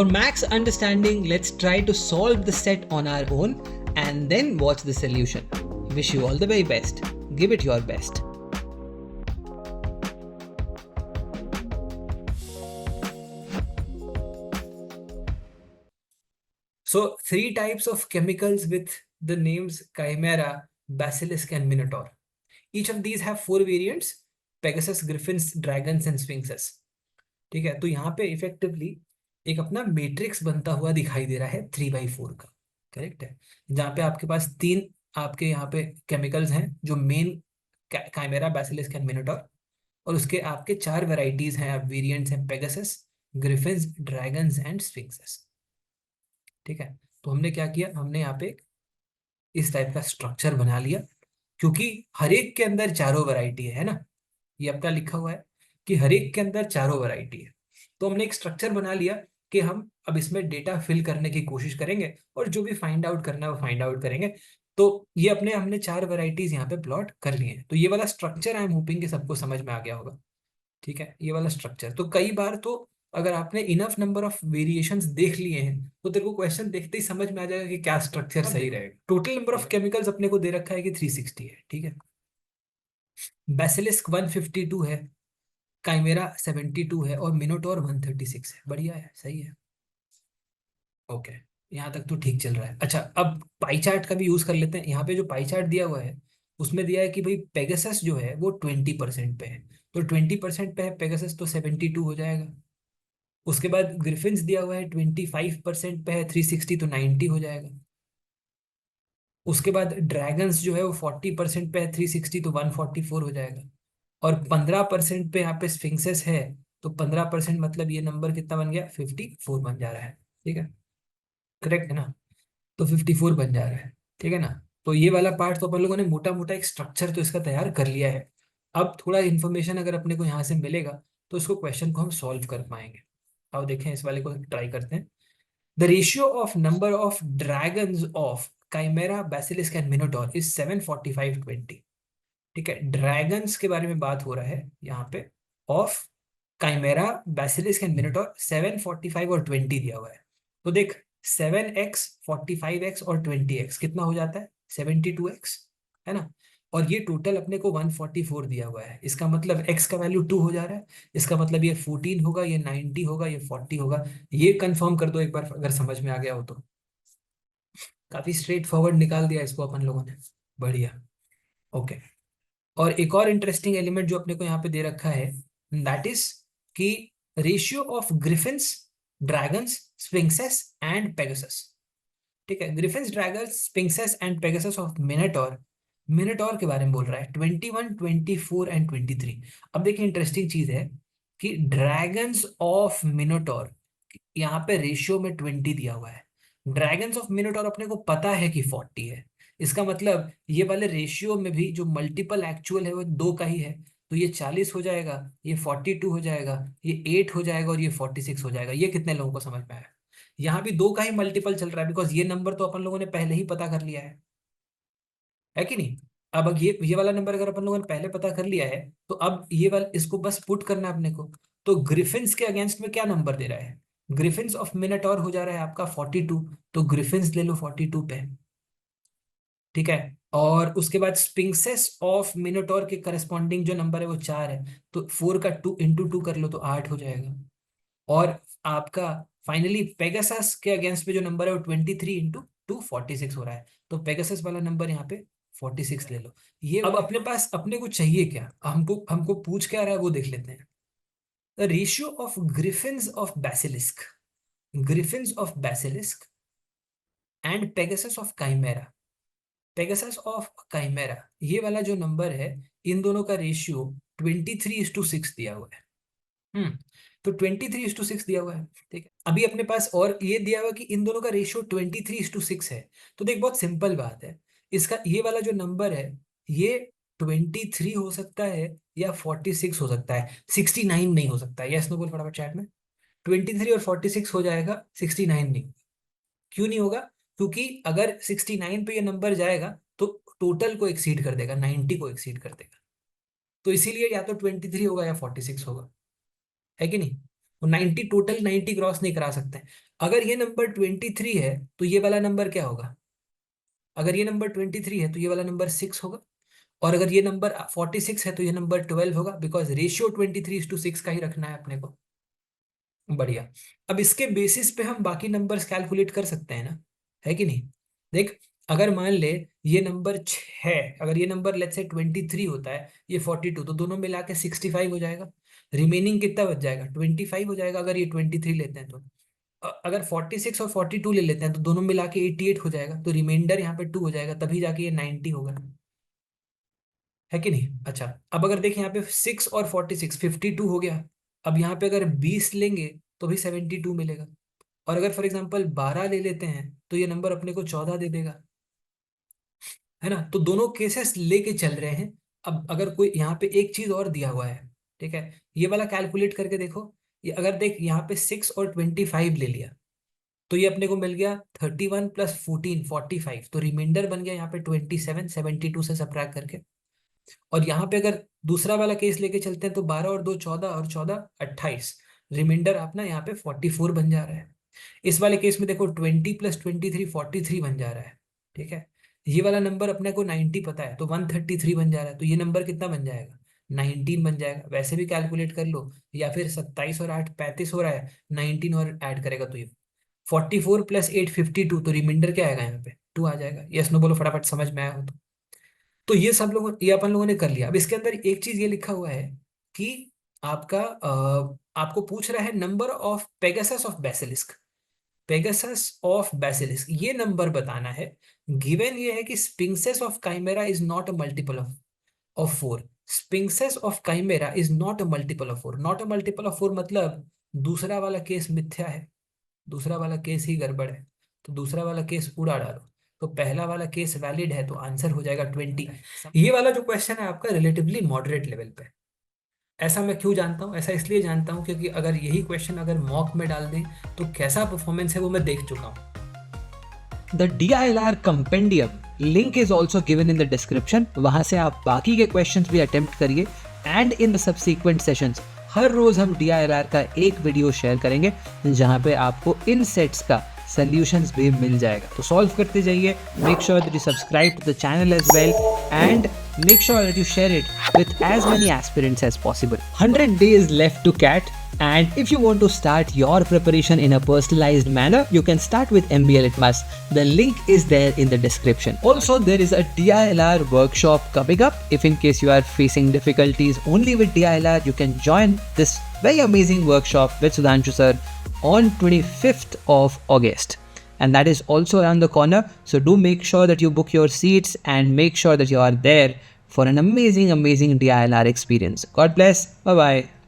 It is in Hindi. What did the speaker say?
For max understanding, let's try to solve the set on our own and then watch the solution. Wish you all the very best. Give it your best. So, three types of chemicals with the names Chimera, Basilisk and Minotaur. Each of these have four variants: Pegasus, Griffins, Dragons and Sphinxes. ठीक है, तो यहाँ पे इफेक्टिवली एक अपना मैट्रिक्स बनता हुआ दिखाई दे रहा है 3/4 का। करेक्ट है, जहाँ पे आपके पास तीन आपके यहाँ पे केमिकल्स हैं जो मेन काइमेरा, बैसिलिस्क एंड मिनोटॉर, और उसके आपके चार वेराइटीज हैं, वेरिएंट्स हैं: पेगासस, ग्रिफिन्स, ड्रैगन्स एंड स्फिंक्सेस। ठीक है, तो हमने क्या किया, हमने यहाँ पे इस टाइप का स्ट्रक्चर बना लिया, क्योंकि हर एक के अंदर चारों वैरायटी है ना, ये अपना लिखा हुआ है कि हर एक के अंदर चारों वैरायटी है। तो हमने एक स्ट्रक्चर बना लिया कि हम अब इसमें डेटा फिल करने की कोशिश करेंगे और जो भी फाइंड आउट करना है वो फाइंड आउट करेंगे। तो ये अपने हमने चार वैरायटीज यहाँ पे प्लॉट कर लिए हैं। तो ये वाला स्ट्रक्चर आई एम होपिंग कि सबको समझ में आ गया होगा। ठीक है, ये वाला स्ट्रक्चर तो कई बार तो अगर आपने इनफ नंबर ऑफ वेरिएशंस देख लिए हैं तो तेरे को क्वेश्चन देखते ही समझ में आ जाएगा कि क्या स्ट्रक्चर सही रहेगा। टोटल नंबर ऑफ केमिकल्स अपने को दे रखा है कि 360 है। ठीक है, बेसिलिस्क 152 है, काइमेरा 72 है और मिनोटोर 136 है। बढ़िया है, सही है। ओके, यहाँ तक तो ठीक चल रहा है। अच्छा, अब पाई चार्ट का भी यूज कर लेते हैं। यहाँ पे जो पाई चार्ट दिया हुआ है उसमें दिया है कि भाई पेगासस जो है वो 20% पे है, तो 20% पे है पेगासस तो 72 हो जाएगा। उसके बाद ग्रिफिन्स दिया हुआ है 25% पे है, 360 तो 90 हो जाएगा। उसके बाद ड्रैगन्स जो है वो 40% पे है, 360 तो 144 हो जाएगा। और 15% पे यहाँ पे स्फिंक्सेस है, तो 15% मतलब ये नंबर कितना बन गया, 54 बन जा रहा है। ठीक है, करेक्ट है ना, तो 54 बन जा रहा है। ठीक है ना, तो ये वाला पार्ट तो अपन लोगों ने मोटा मोटा एक स्ट्रक्चर तो इसका तैयार कर लिया है। अब थोड़ा इन्फॉर्मेशन अगर अपने को यहाँ से मिलेगा तो इसको क्वेश्चन को हम सॉल्व कर पाएंगे। अब देखें, इस वाले को ट्राई करते हैं। The ratio of number of dragons of chimera, basilisk and minotaur is 745:20। ठीक है, ड्रैगन्स के बारे में बात हो रहा है यहाँ पे, ऑफ काइमेरा, बेसिलिस्क एंड मिनोटॉर 745 और 20 दिया हुआ है। तो देख, 7x, 45x और 20x कितना हो जाता है, 72x, है ना। और ये टोटल अपने को 144 दिया हुआ है। इसका मतलब x का वैल्यू 2 हो जा रहा है, इसका मतलब ये 14 होगा, ये 90 होगा, ये 40 होगा। ये कंफर्म कर दो एक बार अगर समझ में आ गया हो तो। काफी स्ट्रेट फॉरवर्ड निकाल दिया इसको अपन लोगों ने। बढ़िया। ओके, और एक और इंटरेस्टिंग एलिमेंट जो अपने को यहाँ पे दे रखा है, दैट इज कि ratio of griffins, dragons, sphinxes and pegasus. ठीक है, griffins, dragons, sphinxes and pegasus of minotaur. Minotaur के बारे में बोल रहा है 21, 24 एंड 23। अब देखिए, इंटरेस्टिंग चीज है कि ड्रैगन्स ऑफ मिनोटॉर यहाँ पे रेशियो में 20 दिया हुआ है। ड्रैगन्स ऑफ मिनोटॉर अपने को पता है कि 40 है। इसका मतलब ये वाले रेशियो में भी जो मल्टीपल एक्चुअल है वो दो का ही है। तो ये 40 हो जाएगा, ये 42 हो जाएगा, ये 8 हो जाएगा और ये 46 हो जाएगा। ये कितने लोगों को समझ में आया? यहाँ भी दो का ही मल्टीपल चल रहा है, बिकॉज ये नंबर तो अपन लोगों ने पहले ही पता कर लिया है कि नहीं। अब ये वाला नंबर अगर अपन लोगों ने पहले पता कर लिया है तो अब ये वाला इसको बस पुट करना है अपने को। तो ग्रिफिन्स के अगेंस्ट में क्या नंबर दे रहा है, ग्रिफिन्स ऑफ मिनोटॉर हो जा रहा है आपका 42, तो ग्रिफिन्स ले लो 42 पे। ठीक है, और उसके बाद स्पिंक्सेस ऑफ मिनोटॉर के करस्पॉन्डिंग जो नंबर है वो 4 है, तो 4 का 2 इंटू 2 कर लो तो 8 हो जाएगा। और आपका फाइनली पेगासस के अगेंस्ट में जो नंबर है वो 23 इंटू 2 46 हो रहा है। तो पेगासस वाला नंबर यहाँ पे 46 ले लो। ये अब अपने पास अपने को चाहिए क्या, हमको हमको पूछ क्या रहा है वो देख लेते हैं। The ratio of griffins of basilisk, griffins of basilisk and pegasus of chimera, pegasus of chimera, ये वाला जो नंबर है इन दोनों का रेशियो 23:6 दिया हुआ है। हम्म, तो 23:6 दिया हुआ है। ठीक है, अभी अपने पास और ये दिया हुआ है कि इन दोनों का रेशियो 23:6 है। तो देख, बहुत सिंपल बात है, इसका ये वाला जो नंबर है ये 23 हो सकता है या 46 हो सकता है, 69 नहीं हो सकता है। यस नो बोल फटाफट चैट में। 23 और 46 हो जाएगा, 69 नहीं। क्यों नहीं होगा? क्योंकि अगर 69 पे ये नंबर जाएगा तो टोटल को एक्सीड कर देगा, 90 को एक्सीड कर देगा। तो इसीलिए या तो 23 होगा या 46 होगा, है कि नहीं। वो 90 टोटल 90 क्रॉस नहीं करा सकते। अगर ये नंबर 23 है तो ये वाला नंबर क्या होगा? अगर ये नंबर 23 है तो ये वाला नंबर 6 होगा, और अगर ये नंबर 46 है तो ये नंबर 12 होगा, बिकॉज रेशियो 23:6 का ही रखना है अपने को। बढ़िया। अब इसके बेसिस पे हम बाकी नंबर्स कैलकुलेट कर सकते हैं ना, है कि नहीं? देख, अगर मान ले ये नंबर 6, अगर ये नंबर लेट्स से 23 होता है, ये 42, तो दोनों मिला के 65 हो जाएगा। रिमेनिंग कितना बच जाएगा? 25 हो जाएगा अगर ये 23 लेते हैं तो। अगर 46 और 42 ले लेते हैं तो दोनों मिला के 88 हो जाएगा, तो रिमाइंडर यहाँ पे 2 हो जाएगा, तभी जाके ये 90 होगा, है कि नहीं? अच्छा, अब अगर देखें यहाँ पे 6 और 46, 52 हो गया। अब यहाँ पे अगर 20 लेंगे तो भी 72 मिलेगा। और अगर फॉर एग्जांपल 12 ले लेते हैं तो ये नंबर अपने को 14 दे देगा, है ना? तो दोनों केसेस लेके चल रहे हैं। अब अगर कोई यहाँ पे एक चीज और दिया हुआ है, ठीक है, ये वाला कैलकुलेट करके देखो। ये अगर देख यहाँ पे 6 और 25 ले लिया तो ये अपने को मिल गया 31 प्लस 14, 45, तो रिमाइंडर बन गया यहाँ पे 27, 72 से सब्ट्रैक्ट करके। और यहाँ पे अगर दूसरा वाला केस लेके चलते हैं तो 12 और 2 14, और 14 28, रिमाइंडर अपना यहाँ पे 44 बन जा रहा है। इस वाले केस में देखो 20 प्लस 23, 43 बन जा रहा है, ठीक है। ये वाला नंबर अपने को 90 पता है, तो 133 बन जा रहा है, तो ये नंबर कितना बन जाएगा? 19 बन जाएगा। वैसे भी कैलकुलेट कर लो, या फिर 27 और 8 35 हो रहा है, 19 और ऐड करेगा तो ये 44 प्लस 8 52, तो रिमाइंडर क्या आएगा यहाँ पे? 2 आ जाएगा। यस नो बोलो फटाफट, समझ में आया हो तो ये सब लोगों, ये अपन लोगों ने कर लिया। अब इसके अंदर एक चीज ये लिखा हुआ है कि आपका आपको पूछ रहा है number of pegasus of basilisk. Pegasus of basilisk ये नंबर बताना है। गिवन ये है कि sphinxes of chimera is not a multiple of 4। Sphinxes of chimera is not a multiple of 4। Not a multiple of 4 मतलब दूसरा वाला केस मिथ्या है, दूसरा वाला केस ही गड़बड़ है, तो दूसरा वाला केस उड़ा डालो। तो पहला वाला केस वैलिड है, तो आंसर हो जाएगा 20। ये वाला जो क्वेश्चन है आपका रिलेटिवली मॉडरेट लेवल पे। ऐसा मैं क्यों जानता हूँ? ऐसा इसलिए जानता हूँ क्योंकि अगर यही क्वेश्चन अगर मॉक में डाल दें तो कैसा परफॉर्मेंस है वो मैं देख चुका हूँ। The DILR compendium link is also given in the description. वहाँ से आप बाकी के questions भी attempt करिए, and in the subsequent sessions हर रोज हम DILR का एक वीडियो शेयर करेंगे जहाँ पे आपको इन सेट्स का solutions भी मिल जाएगा। तो solve करते जाइए। Make sure that you subscribe to the channel as well, and make sure that you share it with as many aspirants as possible. 100 days left to CAT. And if you want to start your preparation in a personalized manner, you can start with MBA Litmus. The link is there in the description. Also, there is a DILR workshop coming up. If in case you are facing difficulties only with DILR, you can join this very amazing workshop with Sudhanshu sir on 25th of August. And that is also around the corner. So do make sure that you book your seats and make sure that you are there for an amazing, amazing DILR experience. God bless. Bye-bye.